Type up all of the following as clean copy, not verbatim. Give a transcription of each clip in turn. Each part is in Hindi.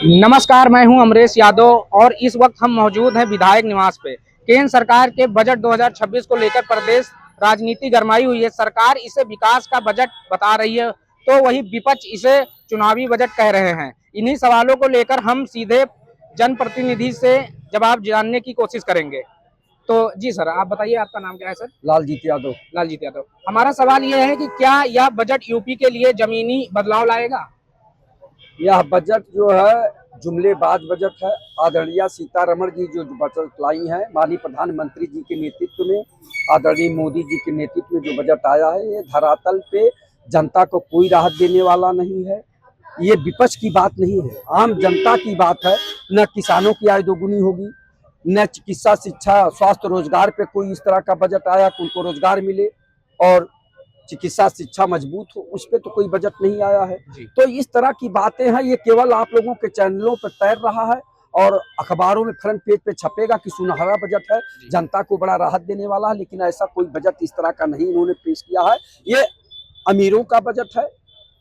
नमस्कार, मैं हूं अमरेश यादव और इस वक्त हम मौजूद हैं विधायक निवास पे। केंद्र सरकार के बजट 2026 को लेकर प्रदेश राजनीति गरमाई हुई है। सरकार इसे विकास का बजट बता रही है तो वही विपक्ष इसे चुनावी बजट कह रहे हैं। इन्हीं सवालों को लेकर हम सीधे जनप्रतिनिधि से जवाब जानने की कोशिश करेंगे। तो जी सर, आप बताइए, आपका नाम क्या है सर? लालजीत यादव। लालजीत यादव। हमारा सवाल यह है कि क्या यह बजट यूपी के लिए जमीनी बदलाव लाएगा? यह बजट जो है जुमलेबाज बजट है। आदरणीय सीतारमण जी जो बजट लाई है, माननीय प्रधानमंत्री जी के नेतृत्व में, आदरणीय मोदी जी के नेतृत्व में जो बजट आया है, ये धरातल पे जनता को कोई राहत देने वाला नहीं है। ये विपक्ष की बात नहीं है, आम जनता की बात है। न किसानों की आय दोगुनी होगी, न चिकित्सा, शिक्षा, स्वास्थ्य, रोजगार पे कोई इस तरह का बजट आया कि उनको रोजगार मिले और चिकित्सा शिक्षा मजबूत हो, उस पर तो कोई बजट नहीं आया है। तो इस तरह की बातें हैं, ये केवल आप लोगों के चैनलों पर तैर रहा है और अखबारों में फ्रंट पेज पे छपेगा कि सुनहरा बजट है, जनता को बड़ा राहत देने वाला है। लेकिन ऐसा कोई बजट इस तरह का नहीं इन्होंने पेश किया है। ये अमीरों का बजट है,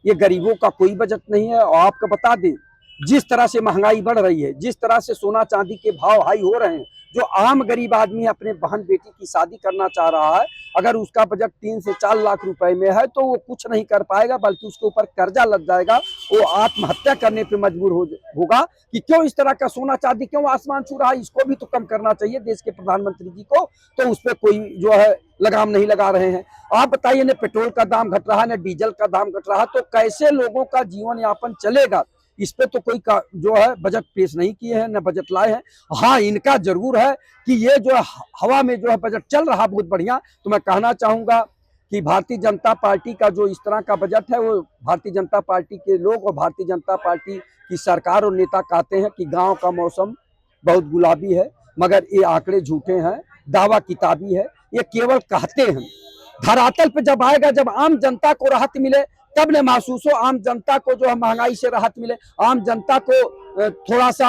ये गरीबों का कोई बजट नहीं है। और आपको बता दें, जिस तरह से महंगाई बढ़ रही है, जिस तरह से सोना चांदी के भाव हाई हो रहे हैं, जो आम गरीब आदमी अपने बहन बेटी की शादी करना चाह रहा है, अगर उसका बजट 3 से 4 लाख रुपए में है तो वो कुछ नहीं कर पाएगा, बल्कि उसके ऊपर कर्जा लग जाएगा। वो आत्महत्या करने पे मजबूर होगा कि क्यों इस तरह का सोना चांदी क्यों आसमान छू रहा है। इसको भी तो कम करना चाहिए देश के प्रधानमंत्री जी को, तो उस पर कोई जो है लगाम नहीं लगा रहे हैं। आप बताइए, न पेट्रोल का दाम घट रहा है, न डीजल का दाम घट रहा है, तो कैसे लोगों का जीवन यापन चलेगा? इस पे तो कोई जो है बजट पेश नहीं किए हैं, न बजट लाए हैं। हाँ, इनका जरूर है कि ये जो हवा में जो है बजट चल रहा बहुत बढ़िया। तो मैं कहना चाहूंगा कि भारतीय जनता पार्टी का जो इस तरह का बजट है, वो भारतीय जनता पार्टी के लोग और भारतीय जनता पार्टी की सरकार और नेता कहते हैं कि गांव का मौसम बहुत गुलाबी है, मगर ये आंकड़े झूठे हैं, दावा किताबी है, ये केवल कहते हैं। धरातल पे जब आएगा, जब आम जनता को राहत मिले, तब न महसूस हो, आम जनता को जो है महंगाई से राहत मिले, आम जनता को थोड़ा सा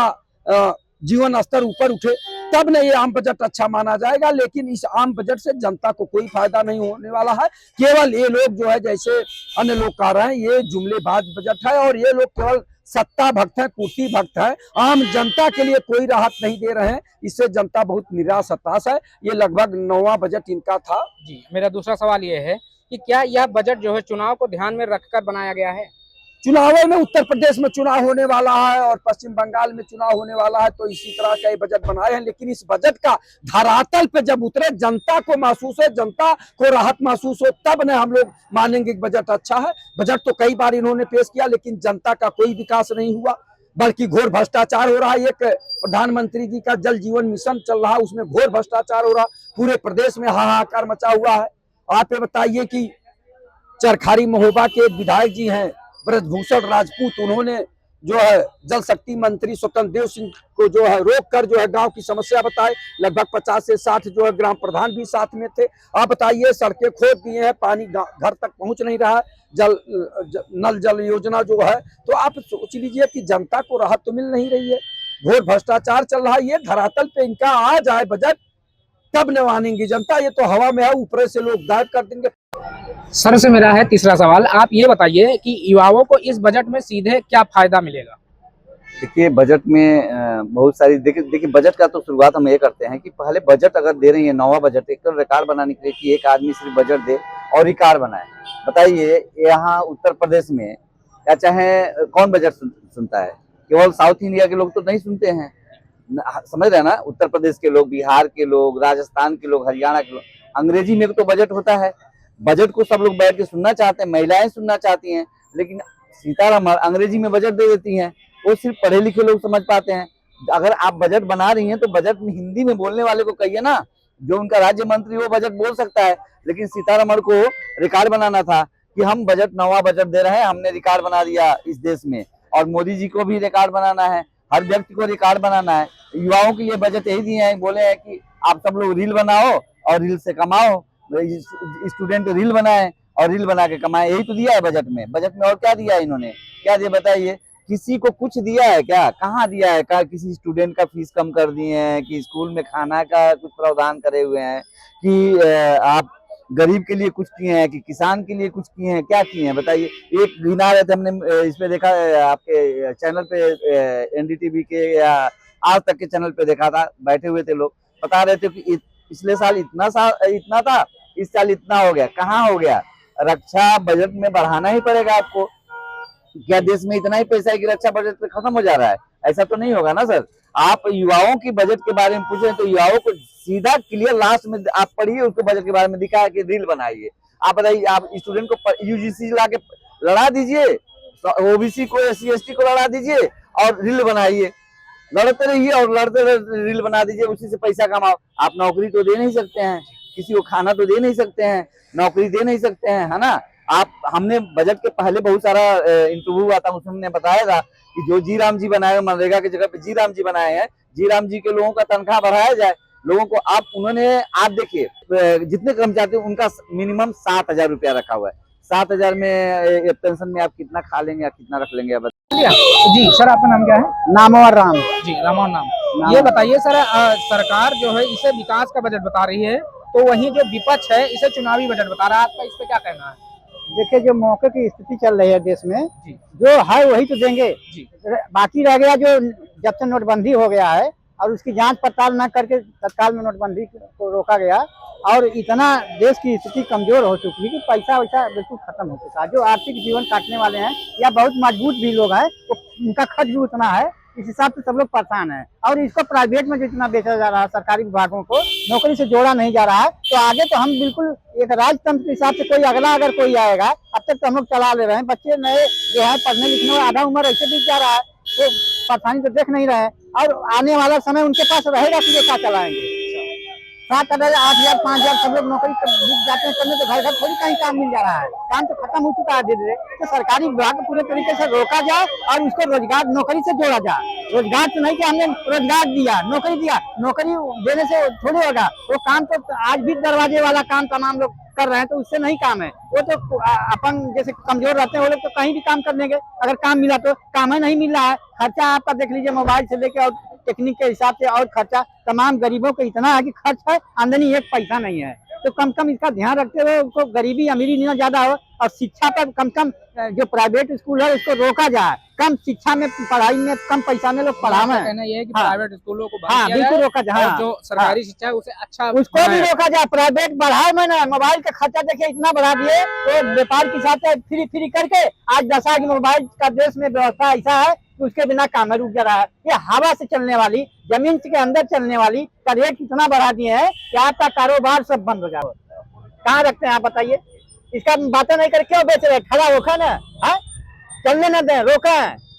जीवन स्तर ऊपर उठे, तब न ये आम बजट अच्छा माना जाएगा। लेकिन इस आम बजट से जनता को कोई फायदा नहीं होने वाला है। केवल ये लोग जो है, जैसे अन्य लोग कह रहे हैं, ये जुमलेबाज बजट है और ये लोग केवल सत्ता भक्त है, कुर्सी भक्त है, आम जनता के लिए कोई राहत नहीं दे रहे हैं। इससे जनता बहुत निराश हताश है। ये लगभग 9वां बजट इनका था। जी, मेरा दूसरा सवाल ये है कि क्या यह बजट जो है चुनाव को ध्यान में रखकर बनाया गया है? चुनावों में उत्तर प्रदेश में चुनाव होने वाला है और पश्चिम बंगाल में चुनाव होने वाला है, तो इसी तरह का बजट बनाए हैं। लेकिन इस बजट का धरातल पे जब उतरे, जनता को महसूस हो, जनता को राहत महसूस हो, तब न हम लोग मानेंगे कि बजट अच्छा है। बजट तो कई बार इन्होंने पेश किया, लेकिन जनता का कोई विकास नहीं हुआ, बल्कि घोर भ्रष्टाचार हो रहा है। एक प्रधानमंत्री जी का जल जीवन मिशन चल रहा है, उसमें घोर भ्रष्टाचार हो रहा, पूरे प्रदेश में हाहाकार मचा हुआ है। आप ये बताइए कि चरखारी महोबा के विधायक जी हैं ब्रजभूषण राजपूत, उन्होंने जो है जल शक्ति मंत्री स्वतंत्र देव सिंह को जो है रोक कर जो है गांव की समस्या बताए। लगभग 50 से 60 जो है ग्राम प्रधान भी साथ में थे। आप बताइए, सड़कें खोद दिए हैं, पानी घर तक पहुंच नहीं रहा है, नल जल योजना जो है, तो आप सोच लीजिए कि जनता को राहत तो मिल नहीं रही है, घोर भ्रष्टाचार चल रहा है। ये धरातल पे इनका आ जाए बजट, तब न मानेंगी जनता। ये तो हवा में है, ऊपर से लोग गायब कर देंगे। सर से मेरा है तीसरा सवाल, आप ये बताइए कि युवाओं को इस बजट में सीधे क्या फायदा मिलेगा? देखिए, बजट में बहुत सारी देखिए बजट का तो शुरुआत हम ये करते हैं कि पहले बजट अगर दे रही है, नवा बजट, एक तो रिकॉर्ड बनाने के लिए कि एक आदमी सिर्फ बजट दे और रिकॉर्ड बनाए। बताइए, यहाँ उत्तर प्रदेश में या चाहे कौन बजट सुनता है? केवल साउथ इंडिया के लोग तो नहीं सुनते हैं, समझ रहे हैं ना? उत्तर प्रदेश के लोग, बिहार के लोग, राजस्थान के लोग, हरियाणा के लोग, अंग्रेजी में तो बजट होता है। बजट को सब लोग बैठ के सुनना चाहते हैं, महिलाएं सुनना चाहती हैं, लेकिन सीतारमण अंग्रेजी में बजट दे देती हैं, वो सिर्फ पढ़े लिखे लोग समझ पाते हैं। अगर आप बजट बना रही हैं तो बजट में हिंदी में बोलने वाले को कहिए ना, जो उनका राज्य मंत्री वो बजट बोल सकता है। लेकिन सीतारमण को रिकॉर्ड बनाना था कि हम बजट, नवा बजट दे रहे हैं, हमने रिकॉर्ड बना दिया इस देश में। और मोदी जी को भी रिकॉर्ड बनाना है, हर व्यक्ति को रिकॉर्ड बनाना है। युवाओं के लिए बजट यही दिए हैं, बोले हैं कि आप सब लोग रील बनाओ और रील से कमाओ, स्टूडेंट रील बनाए और रील बना के कमाए, यही तो दिया है बजट में। बजट में और क्या दिया है इन्होंने? क्या दिया बताइए? किसी को कुछ दिया है क्या? कहाँ दिया है? क्या किसी स्टूडेंट का फीस कम कर दिए हैं? कि स्कूल में खाना का कुछ प्रावधान करे हुए हैं? कि आप गरीब के लिए कुछ किए हैं कि किसान के लिए कुछ किए हैं, क्या किए हैं बताइए। एक गिना रहे थे हमने इसमें देखा आपके चैनल पे एनडीटीवी के या आज तक के चैनल पे देखा था, बैठे हुए थे लोग बता रहे थे कि पिछले साल इतना था, इस साल इतना हो गया। कहाँ हो गया? रक्षा बजट में बढ़ाना ही पड़ेगा आपको। क्या देश में इतना ही पैसा है कि रक्षा बजट पे खत्म हो जा रहा है? ऐसा तो नहीं होगा ना सर। आप युवाओं की बजट के बारे में पूछे तो युवाओं को सीधा क्लियर लास्ट में आप पढ़िए, उसको बजट के बारे में दिखा है कि रील बनाइए। आप बताइए, आप स्टूडेंट को यूजीसी ला के लड़ा दीजिए, ओबीसी को एससी एसटी को लड़ा दीजिए और रील बनाइए, लड़ते रहिए और लड़ते रील बना दीजिए, उसी से पैसा कमाओ। आप नौकरी तो दे नहीं सकते हैं, किसी को खाना तो दे नहीं सकते हैं, नौकरी दे नहीं सकते हैं, है ना। आप हमने बजट के पहले बहुत सारा इंटरव्यू हुआ था, उसमें हमने बताया था कि जो जी राम जी बनाए, मनरेगा की जगह पे जी राम जी बनाए हैं, जी राम जी के लोगों का तनख्वाह बढ़ाया जाए लोगों को। आप देखिए जितने कर्मचारी उनका मिनिमम 7,000 रुपया रखा हुआ है। 7,000 में पेंशन में आप कितना खा लेंगे या कितना रख लेंगे? जी सर, आपका नाम क्या है? नामवर राम जी, रामोहन नाम। ये बताइए सर, सरकार जो है इसे विकास का बजट बता रही है, तो वहीं जो विपक्ष है इसे चुनावी बजट बता रहा है। आपका इस पे क्या कहना है? देखिए, जो मौके की स्थिति चल रही है देश में, जी जो है वही तो देंगे। जी बाकी रह गया जो जब से नोटबंदी हो गया है और उसकी जांच पड़ताल न करके तत्काल में नोटबंदी को रोका गया और इतना देश की स्थिति कमजोर हो चुकी है कि पैसा वैसा बिल्कुल खत्म हो चुका है। जो आर्थिक जीवन काटने वाले हैं या बहुत मजबूत भी लोग हैं, तो उनका खर्च भी उतना है, इस हिसाब से सब लोग परेशान हैं। और इसको प्राइवेट में जितना बेचा जा रहा है, सरकारी विभागों को नौकरी से जोड़ा नहीं जा रहा है, तो आगे तो हम बिल्कुल एक राजतंत्र के हिसाब से कोई अगला अगर कोई आएगा, अब तक तो हम लोग चला ले रहे हैं। बच्चे नए जो है पढ़ने लिखने में आधा उम्र ऐसे बीत जा रहा है, तो परेशानी तो देख नहीं रहे हैं। और आने वाला समय उनके पास रहेगा कि ये क्या चलाएंगे। 7,000, 8,000, 5,000 सब लोग नौकरी दिख जाते हैं करने, तो घर घर थोड़ी कहीं काम मिल जा रहा है। काम तो खत्म हो चुका है धीरे धीरे। तो सरकारी विभाग को पूरे तरीके से रोका जाए और उसको रोजगार नौकरी से जोड़ा जाए। रोजगार तो नहीं कि हमने रोजगार दिया, नौकरी दिया, नौकरी देने से थोड़ी होगा। वो काम तो आज भी दरवाजे वाला काम तमाम लोग कर रहे हैं, तो उससे नहीं काम है। वो तो अपन जैसे कमजोर रहते हैं वो लोग तो कहीं भी काम कर लेंगे, अगर काम मिला तो। काम ही नहीं मिल रहा है, खर्चा आपका देख लीजिए, मोबाइल से लेके और टेक्निक के हिसाब से और खर्चा तमाम गरीबों को इतना है कि खर्च है, आमदनी एक पैसा नहीं है। तो कम कम इसका ध्यान रखते हुए उनको गरीबी अमीरी ना ज्यादा हो और शिक्षा पर कम कम जो प्राइवेट स्कूल है उसको रोका जाए। कम शिक्षा में, पढ़ाई में कम पैसा में लोग पढ़ावे। कहना ये है कि हाँ, प्राइवेट स्कूलों को हाँ बिल्कुल रोका जाए। और जो सरकारी शिक्षा है उसे अच्छा उसको भी रोका जाए। प्राइवेट बढ़ाए में ना, मोबाइल का खर्चा देखिए इतना बढ़ा दिए, तो व्यापार के साथ फ्री करके आज 10,000 मोबाइल का देश में व्यवस्था ऐसा है कि उसके बिना काम रुक जा रहा है। ये हवा से चलने वाली, जमीन के अंदर चलने वाली का रेट इतना बढ़ा दिए हैं कि आपका कारोबार सब बंद हो जाए। कहाँ रखते हैं आप बताइए? इसका बातें नहीं कर क्यों बेच रहे? खड़ा रोका ना, हाँ चलने न दें, रोका।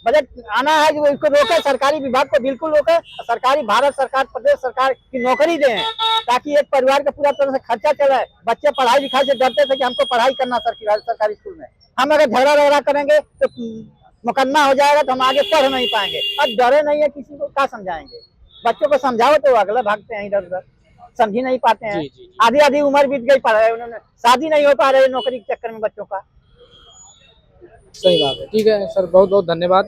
बजट आना है कि इसको रोके, सरकारी विभाग को बिल्कुल रोके। सरकारी भारत सरकार, प्रदेश सरकार की नौकरी दें ताकि एक परिवार का पूरा तरह से खर्चा चले। बच्चे पढ़ाई लिखाई से डरते थे कि हमको पढ़ाई करना सरकारी स्कूल में, हम अगर झगड़ा करेंगे तो मुकदमा हो जाएगा, तो हम आगे पढ़ नहीं पाएंगे। अब डरे नहीं है किसी को, क्या समझाएंगे? बच्चों को समझाओ तो अगला भागते हैं इधर उधर, समझ ही नहीं पाते हैं। आधी आधी उम्र बीत गई, पढ़ाई उन्होंने, शादी नहीं हो पा रही नौकरी के चक्कर में बच्चों का। सही बात है। ठीक है सर, बहुत बहुत धन्यवाद।